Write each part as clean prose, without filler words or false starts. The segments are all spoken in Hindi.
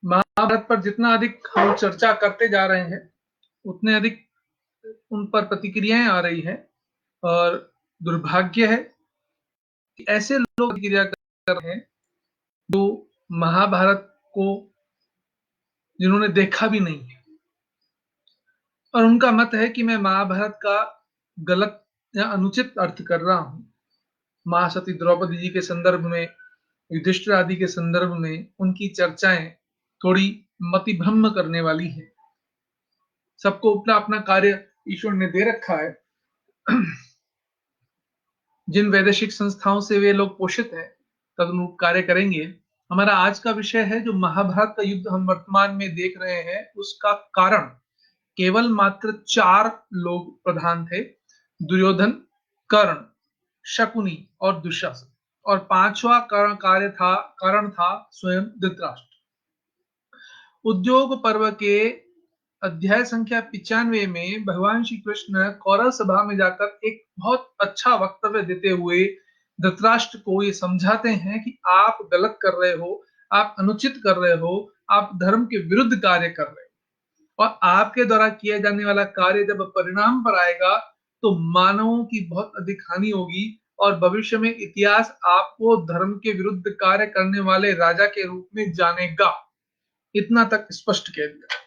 महाभारत पर जितना अधिक हम चर्चा करते जा रहे हैं, उतने अधिक उन पर प्रतिक्रियाएं आ रही हैं और दुर्भाग्य है कि ऐसे लोग प्रतिक्रिया कर रहे हैं जो महाभारत को जिन्होंने देखा भी नहीं है, और उनका मत है कि मैं महाभारत का गलत या अनुचित अर्थ कर रहा हूं। महासती द्रौपदी जी के संदर्भ में, युधिष्ठिर आदि के संदर्भ में उनकी चर्चाएं थोड़ी मतिभ्रम करने वाली है। सबको अपना अपना कार्य ईश्वर ने दे रखा है। जिन वैदेशिक संस्थाओं से वे लोग पोषित हैं, तदनुरूप कार्य करेंगे। हमारा आज का विषय है, जो महाभारत का युद्ध हम वर्तमान में देख रहे हैं, उसका कारण केवल मात्र 4 लोग प्रधान थे: दुर्योधन, कर्ण, शकुनी और दुशासन। और 5वां कारण था स्वयं धृतराष्ट्र। उद्योग पर्व के अध्याय संख्या 95 में भगवान श्री कृष्ण कौरव सभा में जाकर एक बहुत अच्छा वक्तव्य देते हुए धृतराष्ट्र को ये समझाते हैं कि आप गलत कर रहे हो, आप अनुचित कर रहे हो, आप धर्म के विरुद्ध कार्य कर रहे हो, और आपके द्वारा किया जाने वाला कार्य जब परिणाम पर आएगा तो मानवों की बहुत अधिक हानि होगी, और भविष्य में इतिहास आपको धर्म के विरुद्ध कार्य करने वाले राजा के रूप में जानेगा। इतना तक स्पष्ट कह दिया।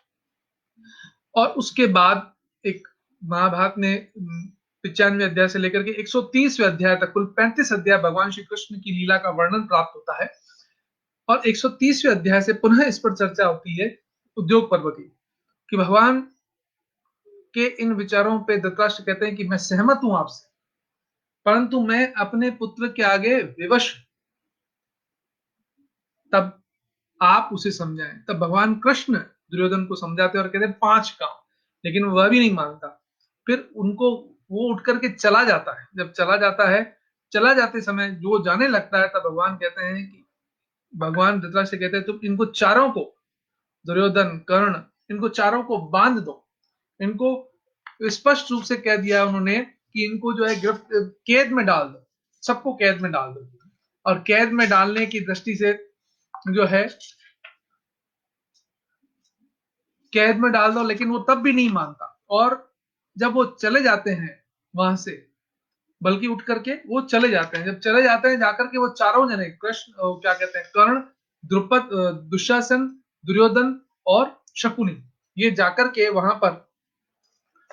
और उसके बाद एक महाभारत में 95 अध्याय से लेकर के 130वें अध्याय तक कुल 35 अध्याय भगवान श्री कृष्ण की लीला का वर्णन प्राप्त होता है। और 130वें अध्याय से पुनः इस पर चर्चा होती है उद्योग पर्व की, कि भगवान के इन विचारों पे धृतराष्ट्र कहते हैं कि मैं सहमत हूं आपसे, परंतु मैं अपने पुत्र के आगे विवश। तब आप उसे समझाएं। तब भगवान कृष्ण दुर्योधन को समझाते और कहते हैं 5 काम, लेकिन वह भी नहीं मानता। फिर उनको वो उठ करके चला जाता है। जब चला जाता है, चला जाते समय जो जाने लगता है, तब भगवान कहते हैं कि भगवान धृतराष्ट्र से कहते हैं तुम इनको चारों को, दुर्योधन, कर्ण, इनको चारों को बांध दो। इनको स्पष्ट रूप से कह दिया उन्होंने कि इनको जो है कैद में डाल दो, सबको कैद में डाल दो। और कैद में डालने की दृष्टि से जो है कैद में डाल दो, लेकिन वो तब भी नहीं मानता। और जब वो चले जाते हैं वहां से, बल्कि उठ करके वो चले जाते हैं, जब चले जाते हैं जाकर के वो चारों जने, कृष्ण क्या कहते हैं, कर्ण, द्रुपद, दुशासन, दुर्योधन और शकुनी, ये जाकर के वहां पर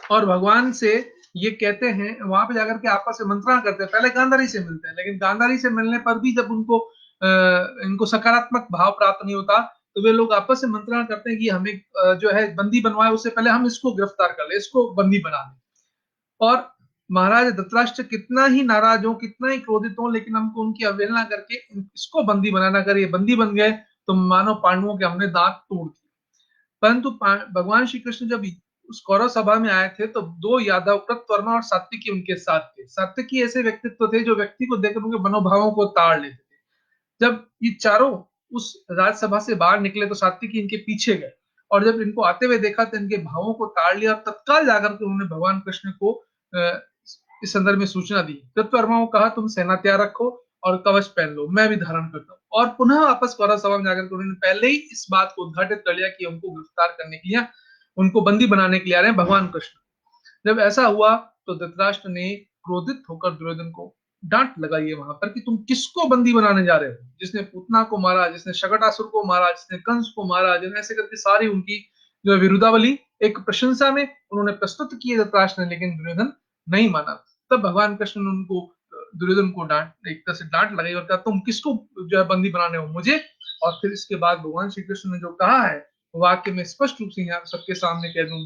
और भगवान से ये कहते हैं, वहां पे जाकर के आपस में मंत्रणा करते हैं। पहले गांधारी से मिलते हैं, लेकिन गांधारी से मिलने पर भी जब उनको इनको सकारात्मक भाव प्राप्त नहीं होता, तो वे लोग आपस में मंत्रणा करते हैं कि हमें जो है बंदी बनवाए, उससे पहले हम इसको गिरफ्तार कर ले, इसको बंदी बना ले। और महाराज धृतराष्ट्र कितना ही नाराज हो, कितना ही क्रोधित हो, लेकिन हमको उनकी अवहेलना करके इसको बंदी बनाना, कर ये बंदी बन गए तो मानो पांडवों के हमने दांत तोड़ दिए। परंतु भगवान श्री कृष्ण जब उस कौरव सभा में आए थे, तो 2 यादव, कृतवर्मा और सात्विकी उनके साथ थे। सात्विकी ऐसे व्यक्तित्व थे जो व्यक्ति को देखकर उनके मनोभावों को ताड़ लेते थे। जब ये चारों उस राजसभा से बाहर निकले तो सात्विकी इनके पीछे गए, और जब इनको आते हुए देखा तो इनके भावों को ताड़ लिया, और तत्काल जाकर के उन्होंने भगवान कृष्ण को इस संदर्भ में सूचना दी। कृतवर्मा को कहा तुम सेना तैयार रखो और कवच पहन लो, मैं भी धारण करता हूँ। और पुनः वापस कौरव सभा में जाकर के उन्होंने पहले ही इस बात को उद्घाटित कर लिया कि उनको गिरफ्तार करने के लिए, उनको बंदी बनाने के लिए आ रहे हैं भगवान कृष्ण। जब ऐसा हुआ तो धृतराष्ट्र ने क्रोधित होकर दुर्योधन को डांट लगाई है वहां पर कि तुम किसको बंदी बनाने जा रहे हो? जिसने पूतना को मारा, जिसने शकटासुर को मारा, जिसने कंस को मारा, जिन्हें ऐसे करके सारी उनकी जो विरुद्धावली एक प्रशंसा में उन्होंने प्रस्तुत की धृतराष्ट्र ने, लेकिन दुर्योधन नहीं माना। तब भगवान कृष्ण ने उनको, दुर्योधन को एक तरह से डांट लगाई और कहा तुम किसको जो है बंदी बनाने हो? मुझे। और फिर इसके बाद भगवान श्री कृष्ण ने जो कहा है, वाक्य में स्पष्ट रूप से यहाँ सबके सामने कह दूं,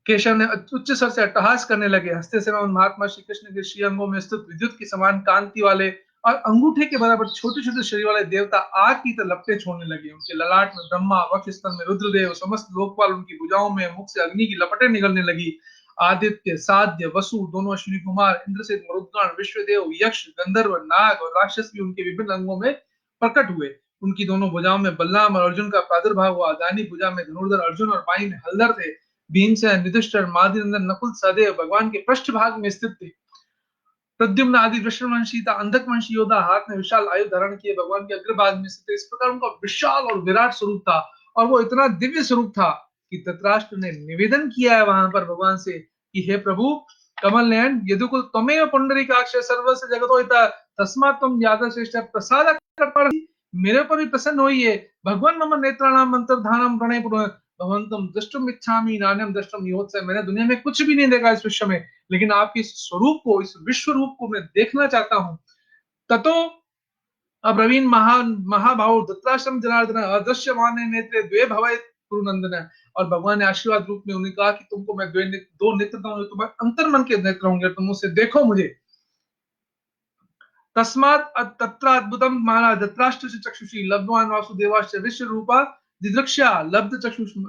केशव ने उच्च स्वर से अट्टहास करने लगे। हंसते समय उन महात्मा श्री कृष्ण के श्री अंगों में स्थित विद्युत की समान कांति वाले और अंगूठे के बराबर छोटे छोटे शरीर वाले देवता आग की तरह लपटे छोड़ने लगे। उनके ललाट में ब्रह्मा, वक्षस्थल में रुद्रदेव, समस्त लोकपाल, उनकी भुजाओं में मुख से अग्नि की लपटें निकलने लगी। आदित्य, साध्य, वसु, दोनों अश्विनी कुमार, इंद्रसेन, मरुद्गण, विश्वदेव, यक्ष, गंधर्व, नाग और राक्षस भी उनके विभिन्न अंगों में प्रकट हुए। उनकी दोनों भुजाओं में बलराम और अर्जुन का प्रादुर्भाव हुआ। दाहिनी भुजा में धनुर्धर अर्जुन और बाई में हलधर थे। भीमसेन, युधिष्ठिर, मादरी नंदन, नकुल, सहदेव भगवान के पृष्ठभाग में स्थित थे। प्रद्युम्न आदि वृषणवंशी था अंधक वंशी योद्धा हाथ में विशाल आयु धारण किए भगवान के अग्रभाग में स्थित, इस प्रकार उनका विशाल और विराट स्वरूप था और वो इतना दिव्य स्वरूप था कि धृतराष्ट्र ने निवेदन किया है वहां पर भगवान से कि हे प्रभु कमल नयन यदुकुल त्वमेव पुंडरीकाक्ष सर्वस्य जगतो तस्मात् त्वं यादव श्रेष्ठ प्रसाद मेरे ऊपर भी प्रसन्न होइए भगवान मम नेत्राणाम अंतर्धानम प्रणय भगवंतम दृष्टुम इच्छामि नान्यम दृष्टुम योत्सय। मैंने दुनिया में कुछ भी नहीं देखा इस विश्व में, लेकिन आपके इस स्वरूप को, इस विश्व रूप को मैं देखना चाहता हूं। ततो अब्रवीन महाभाव धृतराष्ट्रम जनार्दन अदृश्यमान नेत्रे द्वे भवे कुरुनंदन। और भगवान ने आशीर्वाद रूप में उन्हें कहा कि तुमको मैं दो नेत्र दूंगा, तुम्हारे अंतर्मन के नेत्र होंगे, तुम मुझसे देखो मुझे। तस्मात् तत्र अद्भुतम माना धृतराष्ट्र चक्षुषी लब्धवान वासुदेवाश्च विश्व रूपा दिदृक्ष्या लब्ध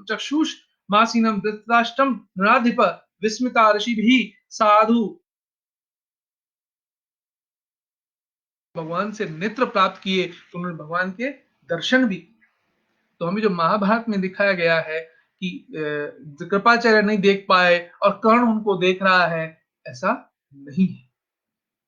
चक्षुष मासीनम धृतराष्ट्रम नराधिप विस्मिता ऋषिभिः साधु। भगवान से नेत्र प्राप्त किए तो उन्होंने भगवान के दर्शन भी। तो हमें जो महाभारत में दिखाया गया है कि कृपाचार्य नहीं देख पाए और कर्ण उनको देख रहा है, ऐसा नहीं है,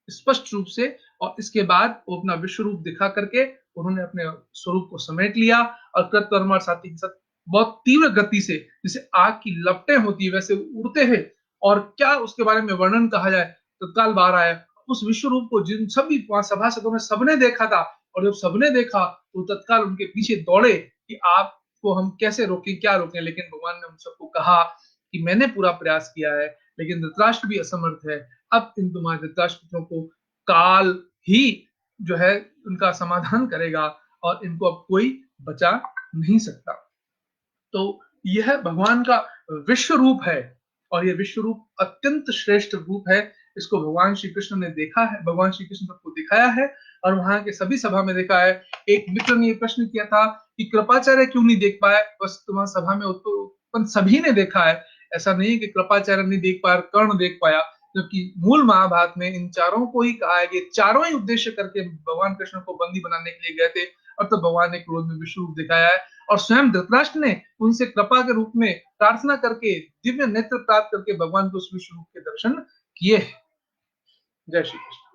स्पष्ट रूप से। और इसके बाद वो अपना विश्व रूप दिखा करके उन्होंने अपने स्वरूप को समेट लिया और कृतवर्मा और साथी के साथ बहुत तीव्र गति से, जैसे आग की लपटें होती है वैसे उड़ते हैं। और क्या उसके बारे में वर्णन कहा जाए, तत्काल बाहर आया उस विश्व रूप को जिन सभी वहां सभासदों में सबने देखा था। और जब सबने देखा तो तत्काल उनके पीछे दौड़े कि आपको हम कैसे रोकें, क्या रोकें। लेकिन भगवान ने उन सबको कहा कि मैंने पूरा प्रयास किया है, लेकिन धृतराष्ट्र भी असमर्थ है। अब इन तुम्हारे धृतराष्ट्र पुत्रों को काल ही जो है उनका समाधान करेगा और इनको अब कोई बचा नहीं सकता। तो यह भगवान का विश्व रूप है और यह विश्व रूप अत्यंत श्रेष्ठ रूप है। इसको भगवान श्री कृष्ण ने देखा है, भगवान श्री कृष्ण सबको दिखाया है और वहां के सभी सभा में देखा है। एक मित्र ने यह प्रश्न किया था कि कृपाचार्य क्यों नहीं देख पाया, बस तुम्हारी सभा में उत्पन्न सभी ने देखा है। ऐसा नहीं है कि कृपाचार्य नहीं देख पाया, कर्ण देख पाया, जबकि मूल महाभारत में इन चारों को ही कहा है कि चारों ही उद्देश्य करके भगवान कृष्ण को बंदी बनाने के लिए गए थे और तो भगवान ने क्रोध में विश्व रूप दिखाया है। और स्वयं धृतराष्ट्र ने उनसे कृपा के रूप में प्रार्थना करके दिव्य नेत्र प्राप्त करके भगवान को उस विश्व रूप के दर्शन किए। जय श्री कृष्ण।